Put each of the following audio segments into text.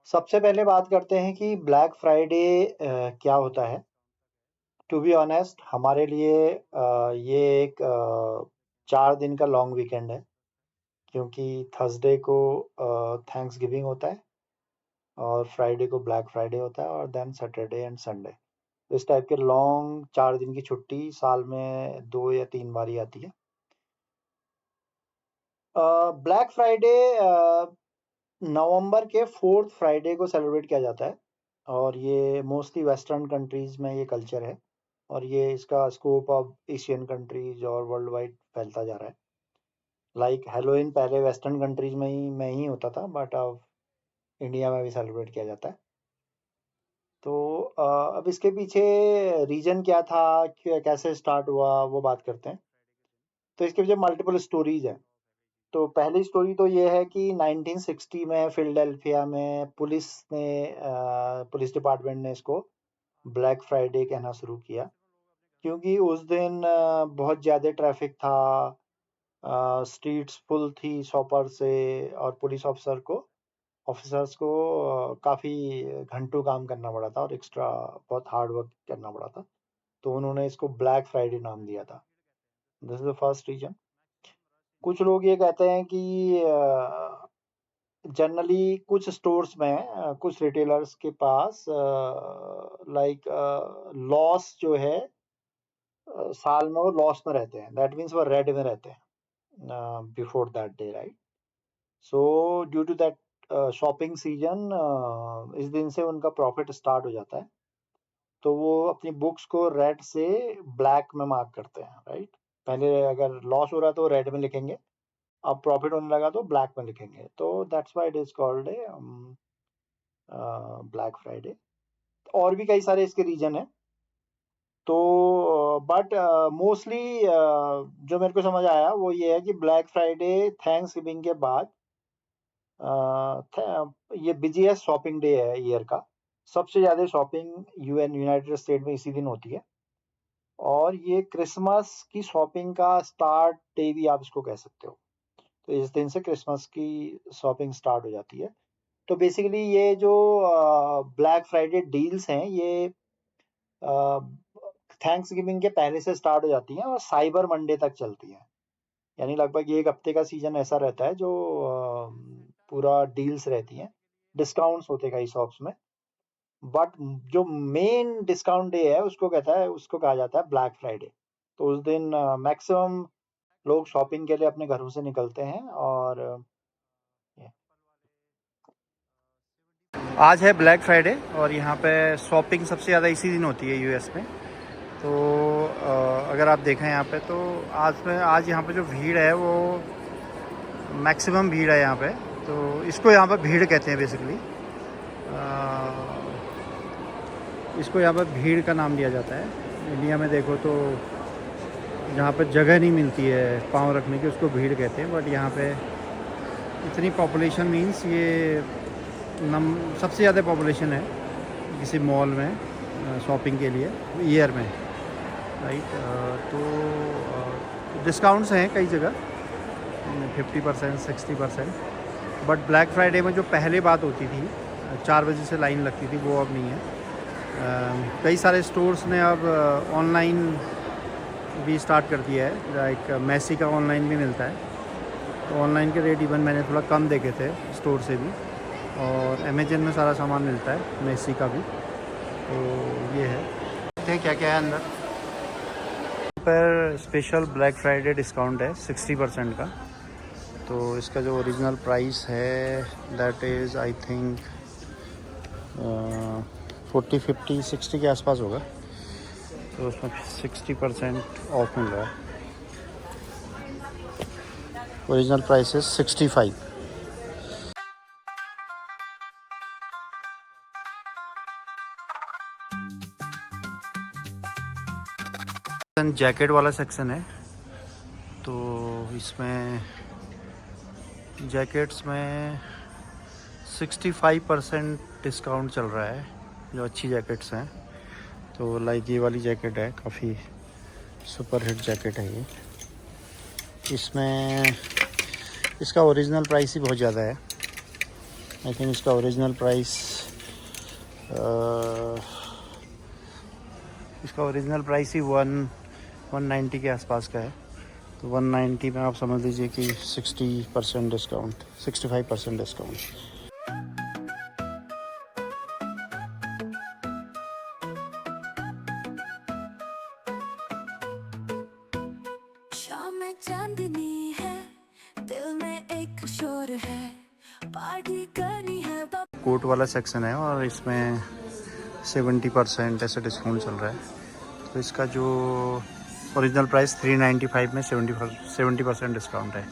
सबसे पहले बात करते हैं कि ब्लैक फ्राइडे क्या होता है। टू बी ऑनेस्ट हमारे लिए ये एक 4 दिन का लॉन्ग वीकेंड है, क्योंकि थर्सडे को थैंक्स गिविंग होता है और फ्राइडे को ब्लैक फ्राइडे होता है और देन सैटरडे एंड संडे। इस टाइप के लॉन्ग 4 दिन की छुट्टी साल में 2 या 3 बार ही आती है। ब्लैक फ्राइडे नवंबर के 4th फ्राइडे को सेलिब्रेट किया जाता है और ये मोस्टली वेस्टर्न कंट्रीज में ये कल्चर है और ये इसका स्कोप अब एशियन कंट्रीज और वर्ल्ड वाइड फैलता जा रहा है। लाइक हेलोइन पहले वेस्टर्न कंट्रीज में ही होता था, बट अब इंडिया में भी सेलिब्रेट किया जाता है। तो अब इसके पीछे रीजन क्या था, कैसे स्टार्ट हुआ, वो बात करते हैं। तो इसके पीछे मल्टीपल स्टोरीज हैं। तो पहली स्टोरी तो ये है कि 1960 में फिलाडेल्फिया में पुलिस डिपार्टमेंट ने इसको ब्लैक फ्राइडे कहना शुरू किया, क्योंकि उस दिन बहुत ज़्यादा ट्रैफिक था, स्ट्रीट्स फुल थी शॉपर से और पुलिस ऑफिसर्स को काफ़ी घंटों काम करना पड़ा था और एक्स्ट्रा बहुत हार्ड वर्क करना पड़ा था। तो उन्होंने इसको ब्लैक फ्राइडे नाम दिया था। This is the first reason. कुछ लोग ये कहते हैं कि जनरली कुछ स्टोर्स में कुछ रिटेलर्स के पास लाइक लॉस जो है, साल में वो लॉस में रहते हैं, दैट मीन्स वो रेड में रहते हैं before that day, right. So due to that shopping season, इस दिन से उनका प्रॉफिट स्टार्ट हो जाता है, तो वो अपनी बुक्स को रेड से ब्लैक में मार्क करते हैं, राइट। पहले अगर लॉस हो रहा तो रेड में लिखेंगे, अब प्रॉफिट होने लगा तो ब्लैक में लिखेंगे, तो that's why it is called a black Friday. और भी कई सारे इसके रीजन है। तो बट मोस्टली जो मेरे को समझ आया वो ये है कि ब्लैक फ्राइडे थैंक्स गिविंग के बाद ये बिजीएस्ट शॉपिंग डे है ईयर का। सबसे ज़्यादा शॉपिंग यूनाइटेड स्टेट में इसी दिन होती है और ये क्रिसमस की शॉपिंग का स्टार्ट डे भी आप इसको कह सकते हो। तो इस दिन से क्रिसमस की शॉपिंग स्टार्ट हो जाती है। तो बेसिकली ये जो ब्लैक फ्राइडे डील्स हैं ये थैंक्स गिविंग के पहले से स्टार्ट हो जाती हैं और साइबर मंडे तक चलती हैं। यानी लगभग एक हफ्ते का सीजन ऐसा रहता है जो पूरा डील्स रहती हैं, डिस्काउंट्स होते हैं कई शॉप्स में। बट जो मेन डिस्काउंट डे है उसको कहा जाता है ब्लैक फ्राइडे। तो उस दिन मैक्सिमम लोग शॉपिंग के लिए अपने घरों से निकलते हैं और आज है ब्लैक फ्राइडे और यहाँ पे शॉपिंग सबसे ज़्यादा इसी दिन होती है यूएस में। तो अगर आप देखें यहाँ पे तो आज यहाँ पे जो भीड़ है वो मैक्सिमम भीड़ है यहाँ पे। तो इसको यहाँ पर भीड़ कहते हैं बेसिकली। इसको यहाँ पर भीड़ का नाम दिया जाता है। इंडिया में देखो तो जहाँ पर जगह नहीं मिलती है पाँव रखने की उसको भीड़ कहते हैं, बट यहाँ पे इतनी पॉपुलेशन मीन्स ये सबसे ज़्यादा पॉपुलेशन है किसी मॉल में शॉपिंग के लिए ईयर में, राइट। तो डिस्काउंट्स हैं कई जगह 50%, 60%। बट ब्लैक फ्राइडे में जो पहले बात होती थी 4 बजे से लाइन लगती थी वो अब नहीं है। कई सारे स्टोर्स ने अब ऑनलाइन भी स्टार्ट कर दिया है, लाइक मैसी का ऑनलाइन भी मिलता है। तो ऑनलाइन के रेट इवन मैंने थोड़ा कम देखे थे स्टोर से भी, और अमेजन में सारा सामान मिलता है मैसी का भी। तो ये है, देखते हैं क्या क्या है अंदर। पर स्पेशल ब्लैक फ्राइडे डिस्काउंट है 60% का। तो इसका जो ओरिजिनल प्राइस है दैट इज़ आई थिंक 40, 50, 60 के आसपास होगा। तो उसमें 60% ऑफ मिल रहा है। ओरिजिनल प्राइस है 65। जैकेट वाला सेक्शन है, तो इसमें जैकेट्स में 65% डिस्काउंट चल रहा है जो अच्छी जैकेट्स हैं। तो लाइक ये वाली जैकेट है, काफ़ी सुपर हिट जैकेट है ये। इसमें इसका ओरिजिनल प्राइस ही बहुत ज़्यादा है, आई थिंक इसका ओरिजिनल प्राइस ही 190 के आसपास का है। तो 190 में आप समझ लीजिए कि 60% डिस्काउंट, 65% डिस्काउंट। शाम में चांदनी है, दिल में एक शोर है, पार्टी करनी है। कोट वाला सेक्शन है और इसमें 70% ऐसे डिस्काउंट चल रहा है। तो इसका जो ओरिजिनल प्राइस 395 में 70% डिस्काउंट है।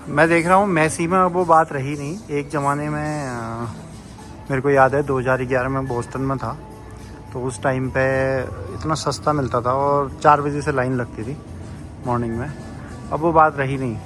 मैं देख रहा हूँ मैसी में अब वो बात रही नहीं। एक ज़माने में मेरे को याद है 2011 में बोस्टन में था, तो उस टाइम पे इतना सस्ता मिलता था और 4 बजे से लाइन लगती थी मॉर्निंग में। अब वो बात रही नहीं,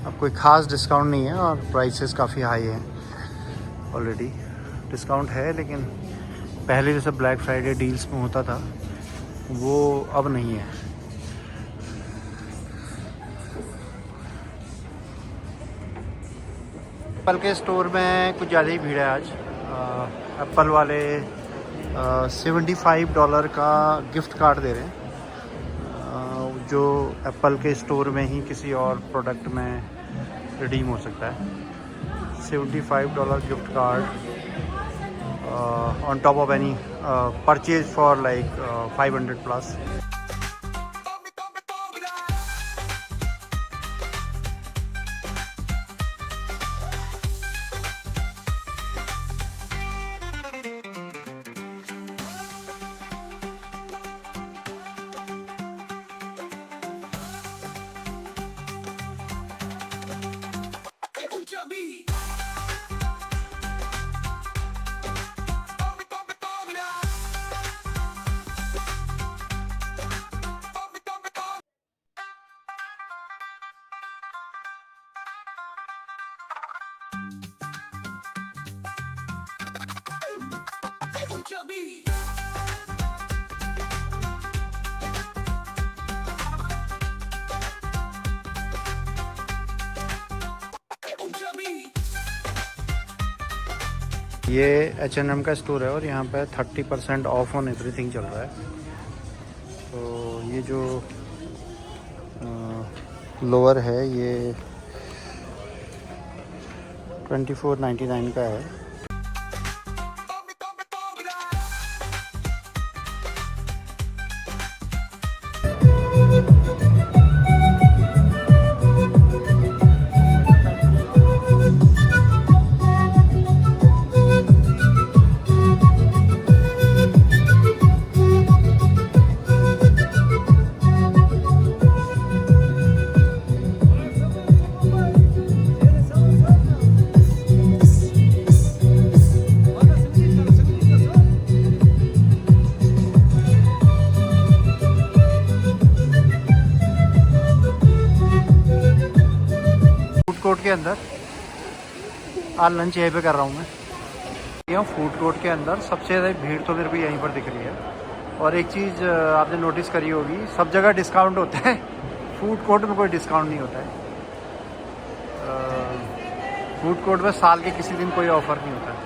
अब कोई ख़ास डिस्काउंट नहीं है और प्राइसेस काफ़ी हाई हैं। ऑलरेडी डिस्काउंट है लेकिन पहले जैसे ब्लैक फ्राइडे डील्स में होता था वो अब नहीं है। एप्पल के स्टोर में कुछ ज़्यादा ही भीड़ है आज। एप्पल वाले $75 का गिफ्ट कार्ड दे रहे हैं, जो एप्पल के स्टोर में ही किसी और प्रोडक्ट में रिडीम हो सकता है। $75 gift card on top of any purchase for like 500 plus. ये H&M का स्टोर है और यहाँ पे 30% ऑफ ऑन एवरीथिंग चल रहा है। तो ये जो लोअर है ये 24.99 का है। कोर्ट के अंदर आज लंच यहीं पे कर रहा हूँ मैं। यहाँ फूड कोर्ट के अंदर सबसे ज़्यादा भीड़ तो मेरे को यहीं पर दिख रही है। और एक चीज़ आपने नोटिस करी होगी, सब जगह डिस्काउंट होता है, फूड कोर्ट में कोई डिस्काउंट नहीं होता है। फूड कोर्ट में साल के किसी दिन कोई ऑफ़र नहीं होता है।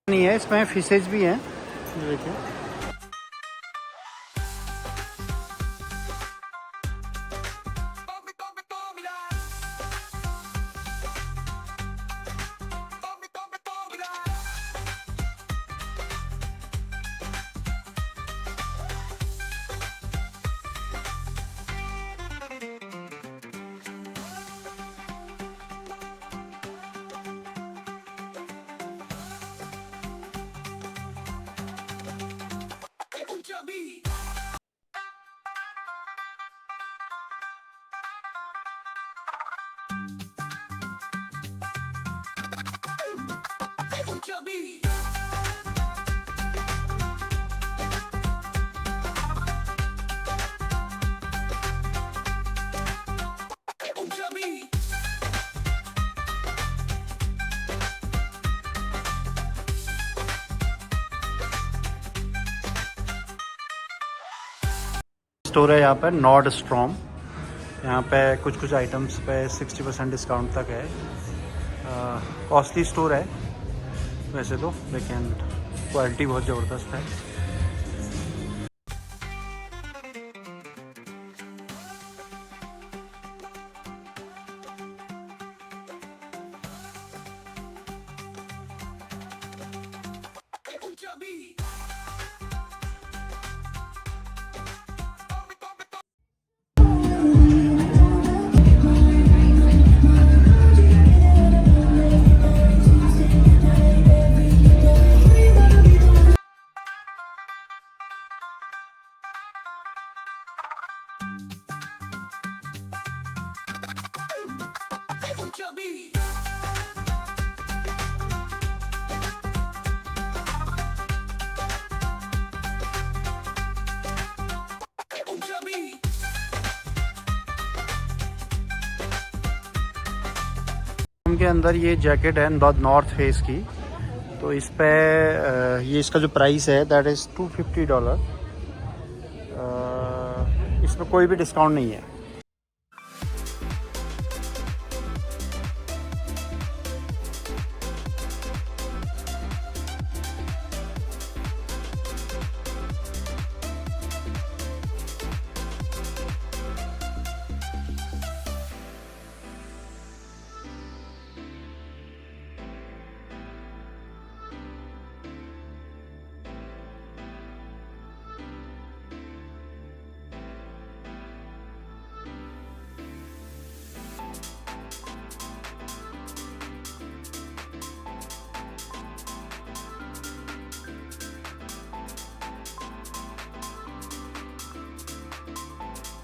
नहीं है, इसमें फिशेज भी हैं, देखिए। स्टोर है यहाँ पर नॉर्ड स्ट्रॉम। यहाँ पे कुछ आइटम्स पे 60% डिस्काउंट तक है। कॉस्टली स्टोर है वैसे तो, लेकिन क्वालिटी बहुत ज़बरदस्त है। के अंदर ये जैकेट है नॉर्थ फेस की, तो इस पे ये इसका जो प्राइस है दैट इज़ $250। इसमें कोई भी डिस्काउंट नहीं है।